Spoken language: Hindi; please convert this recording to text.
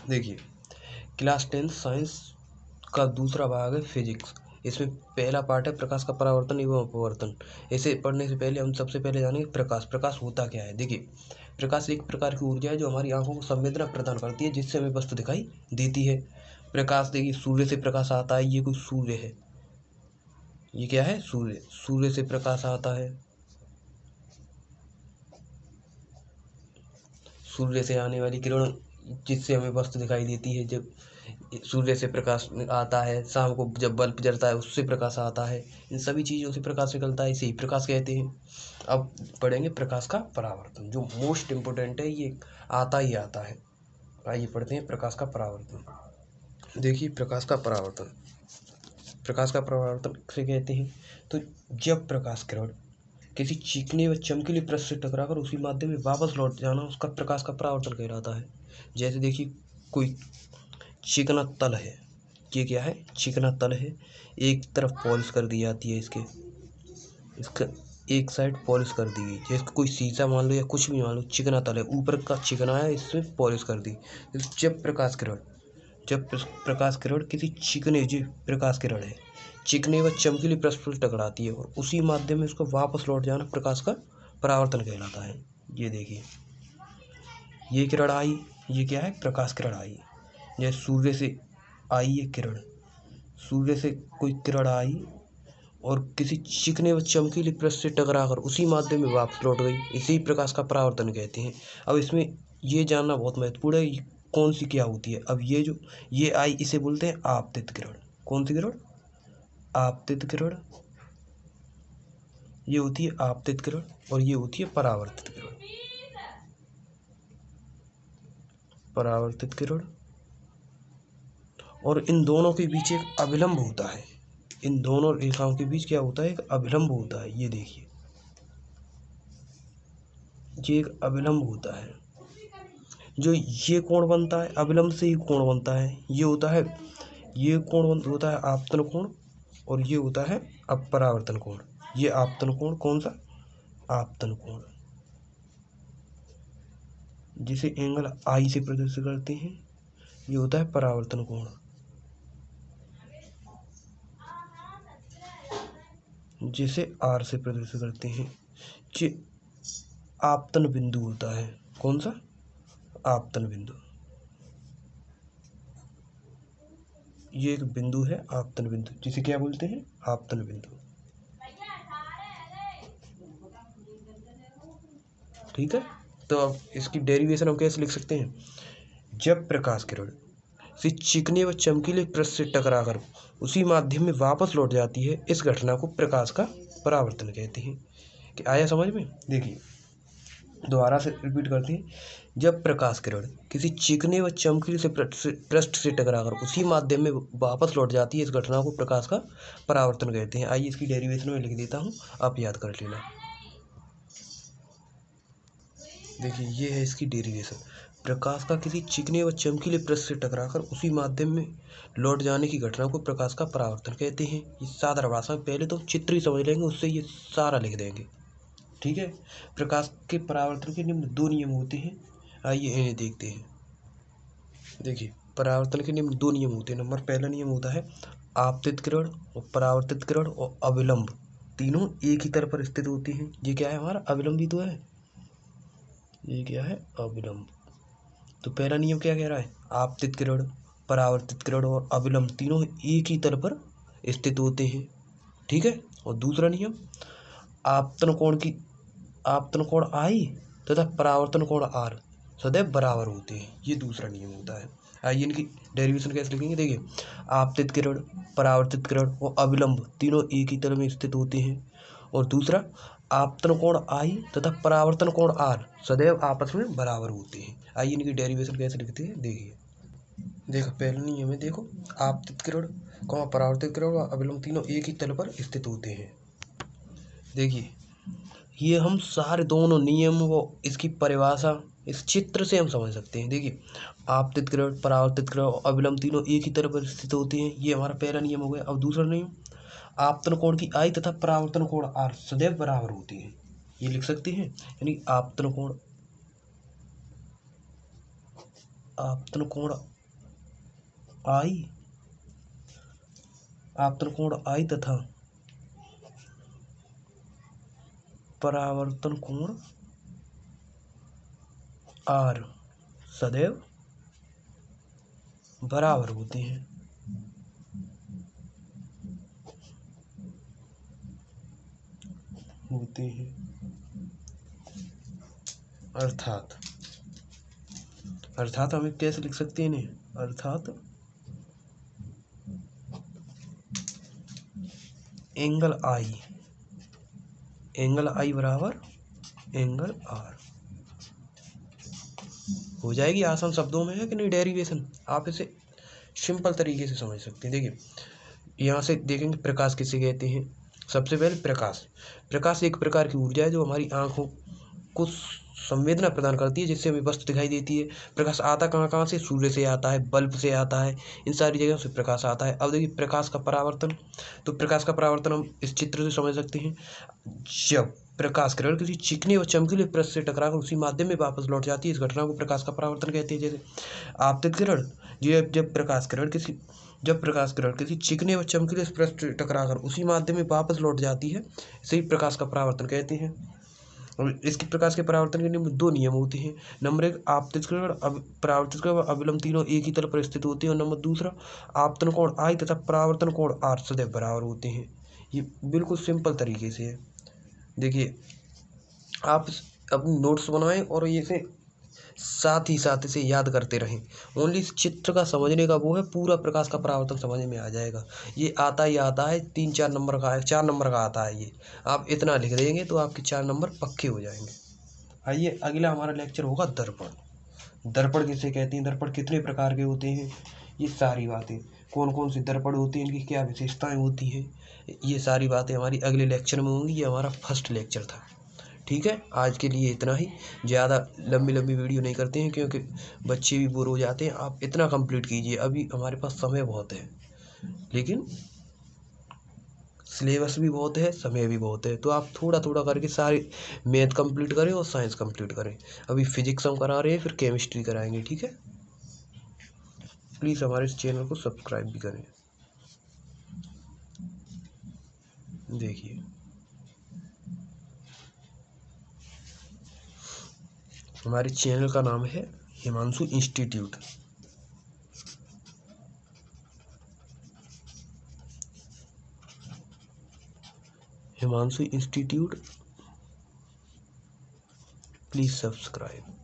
देखिए, क्लास 10 साइंस का दूसरा भाग है फिजिक्स। इसमें पहला पार्ट है प्रकाश का परावर्तन एवं अपवर्तन। इसे पढ़ने से पहले हम सबसे पहले जानेंगे प्रकाश। प्रकाश होता क्या है। देखिए, प्रकाश एक प्रकार की ऊर्जा है जो हमारी आंखों को संवेदना प्रदान करती है, जिससे हमें वस्तु दिखाई देती है। प्रकाश देखिए, सूर्य से प्रकाश आता है। ये कोई सूर्य है, ये क्या है, सूर्य। सूर्य से प्रकाश आता है, सूर्य से आने वाली किरण जिससे हमें वस्तु दिखाई देती है। जब सूर्य से प्रकाश आता है, शाम को जब बल्ब जलता है उससे प्रकाश आता है। इन सभी चीज़ों से प्रकाश निकलता है, इसे ही प्रकाश कहते हैं। अब पढ़ेंगे प्रकाश का परावर्तन, जो मोस्ट इम्पोर्टेंट है, ये आता ही आता है। आइए पढ़ते हैं प्रकाश का परावर्तन। देखिए, प्रकाश का परावर्तन, प्रकाश का परावर्तन किसे कहते हैं। तो जब प्रकाश किरण किसी चिकने व चमकीले पृष्ठ से टकराकर उसी माध्यम में वापस लौट जाना, उसका प्रकाश का परावर्तन कहलाता है। जैसे देखिए, कोई चिकना तल है, ये क्या है, चिकना तल है। एक तरफ पॉलिश कर दी जाती है, इसका एक साइड पॉलिश कर दी गई। जैसे कोई शीशा मान लो या कुछ भी मान लो, चिकना तल है, ऊपर का चिकना है, इसमें पॉलिश कर दी। जब प्रकाश किरण किसी चिकने, जो प्रकाश किरण है, चिकने व चमकीले पृष्ठ पर टकराती है और उसी माध्यम में उसको वापस लौट जाना प्रकाश का परावर्तन कहलाता है। ये देखिए, ये किरण आई, ये क्या है, प्रकाश किरण आई। जैसे सूर्य से आई है किरण, सूर्य से कोई किरण आई और किसी चिकने व चमकीले पृष्ठ से टकराकर उसी माध्यम में वापस लौट गई, इसी प्रकाश का परावर्तन कहते हैं। अब इसमें ये जानना बहुत महत्वपूर्ण है, कौन सी क्या होती है। अब ये आई, इसे बोलते हैं आपतित किरण। कौन सी किरण, आपतित किरण। ये होती है आपतित किरण और ये होती है परावर्तित किरण। परावर्तित किरण, और इन दोनों के बीच एक अभिलंब होता है। इन दोनों रेखाओं के बीच क्या होता है, एक अभिलंब होता है। ये देखिए, ये एक अभिलंब होता है। जो ये कोण बनता है, अभिलंब से ही कोण बनता है। ये होता है, ये कोण होता है आपतन कोण, और ये होता है अपरावर्तन कोण। ये आपतन कोण, कौन सा, आपतन कोण, जिसे एंगल आई से प्रदर्शित करते हैं। ये होता है परावर्तन कोण, जिसे आर से प्रदर्शित करते हैं। ये आपतन बिंदु होता है। कौन सा, आपतन बिंदु। ये एक बिंदु है, आपतन बिंदु, जिसे क्या बोलते हैं, आपतन बिंदु। ठीक है। तो अब इसकी डेरिवेशन हम कैसे लिख सकते हैं। जब प्रकाश किरण से चिकने व चमकीले पृष्ठ से टकराकर उसी माध्यम में वापस लौट जाती है, इस घटना को प्रकाश का परावर्तन कहते हैं। कि आया समझ में। देखिए, दोबारा से रिपीट करते हैं। जब प्रकाश किरण किसी चिकने व चमकीले से पृष्ठ से टकराकर उसी माध्यम में वापस लौट जाती है, इस घटना को प्रकाश का परावर्तन कहते हैं। आइए इसकी डेरिवेशन में लिख देता हूँ, आप याद कर लेना। देखिए, ये है इसकी डेरिवेशन। प्रकाश का किसी चिकने व चमकीले पृष्ठ से टकराकर उसी माध्यम में लौट जाने की घटना को प्रकाश का परावर्तन कहते हैं। ये साधारण भाषा में पहले तो चित्र ही समझ लेंगे, उससे ये सारा लिख देंगे। ठीक है। प्रकाश के परावर्तन के निम्न दो नियम होते हैं, आइए इन्हें देखते हैं। देखिए, परावर्तन के निम्न दो नियम होते हैं। नंबर पहला नियम होता है आपतित किरण, और परावर्तित किरण और अविलंब तीनों एक ही तल पर स्थित होते हैं। ये क्या है, हमारा अविलंब भी तो है। ये क्या है, अविलंब। तो पहला नियम क्या कह रहा है, आपतित किरण, परावर्तित किरण और अविलंब तीनों एक ही तल पर स्थित होते हैं। ठीक है। और दूसरा नियम, आपतन कोण आई तथा परावर्तन कोण आर सदैव बराबर होते हैं। ये दूसरा नियम होता है। आइए इनकी डेरिवेशन कैसे लिखेंगे। देखिए, आपतित किरण, परावर्तित किरण और अविलंब तीनों एक ही तल में स्थित होते हैं। और दूसरा, आपतन कोण आई तथा परावर्तन कोण आर सदैव आपस में बराबर होते हैं। आइए इनकी डेरिवेशन कैसे लिखते हैं। देखिए, देखो पहला नियम है, देखो आपतित किरण, परावर्तित किरण और अविलंब तीनों एक ही तल पर स्थित होते हैं। देखिए, ये हम सारे दोनों नियम व इसकी परिभाषा इस चित्र से हम समझ सकते हैं। देखिए, आपतित किरण, परावर्तित किरण और अविलंब तीनों एक ही तरह पर स्थित होते हैं। ये हमारा पहला नियम हो गया। अब दूसरा नियम, आपतन कोण की आई तथा परावर्तन कोण आर सदैव बराबर होते हैं। ये लिख सकते हैं, यानी आपतन कोण आई, आपतन कोण आई तथा परावर्तन कोण आर सदैव बराबर होते हैं। अर्थात अर्थात हम कैसे लिख सकते हैं इन्हें, अर्थात एंगल आई बराबर एंगल आर। हो जाएगी, आसान शब्दों में है कि नहीं डेरिवेशन, आप इसे सिंपल तरीके से समझ सकते हैं। देखिए यहाँ से देखेंगे प्रकाश किसे कहते हैं। सबसे पहले प्रकाश एक प्रकार की ऊर्जा है जो हमारी आंखों को संवेदना प्रदान करती है, जिससे हमें वस्तु दिखाई देती है। प्रकाश आता कहाँ से, सूर्य से आता है, बल्ब से आता है, इन सारी जगहों से प्रकाश आता है। अब देखिए प्रकाश का परावर्तन, तो प्रकाश का परावर्तन हम इस चित्र से समझ सकते हैं। जब प्रकाश किरण किसी चिकने और चमकीले पृष्ठ से टकराकर उसी माध्यम में वापस लौट जाती है, इस घटना को प्रकाश का परावर्तन कहते हैं। जैसे आपतित किरण, जब प्रकाश किरण किसी चिकने व चमकीले पृष्ठ से टकराकर उसी माध्यम में वापस लौट जाती है, इसे ही प्रकाश का परावर्तन कहते हैं। और इसके प्रकाश के परावर्तन के नियम 2 नियम होते हैं। नंबर 1 आपतित किरण, परावर्तित किरण, अविलंब तीनों एक ही तल पर स्थित होते हैं। और नंबर 2 आपतन कोण आई तथा परावर्तन कोण आर सदैव बराबर होते हैं। ये बिल्कुल सिंपल तरीके से है। देखिए आप अपनी नोट्स बनाएं और इसे साथ ही साथ इसे याद करते रहें। ओनली इस चित्र का समझने का वो है, पूरा प्रकाश का परावर्तन समझ में आ जाएगा। ये आता है 3-4 नंबर का है, 4 नंबर का आता है ये। आप इतना लिख देंगे तो आपके 4 नंबर पक्के हो जाएंगे। आइए अगला हमारा लेक्चर होगा दर्पण। दर्पण किसे कहते हैं, दर्पण कितने प्रकार के होते हैं, ये सारी बातें, कौन कौन से दर्पण होते हैं, इनकी क्या विशेषताएं होती हैं, ये सारी बातें हमारी अगले लेक्चर में होंगी। ये हमारा फर्स्ट लेक्चर था। ठीक है, आज के लिए इतना ही। ज़्यादा लंबी वीडियो नहीं करते हैं क्योंकि बच्चे भी बोर हो जाते हैं। आप इतना कंप्लीट कीजिए, अभी हमारे पास समय बहुत है, लेकिन सिलेबस भी बहुत है, समय भी बहुत है। तो आप थोड़ा थोड़ा करके सारे मैथ कंप्लीट करें और साइंस कंप्लीट करें। अभी फिजिक्स हम करा रहे हैं, फिर केमिस्ट्री कराएंगे। ठीक है, प्लीज़ हमारे इस चैनल को सब्सक्राइब भी करें। देखिए हमारे चैनल का नाम है Himanshu institute. Himanshu institute, please subscribe.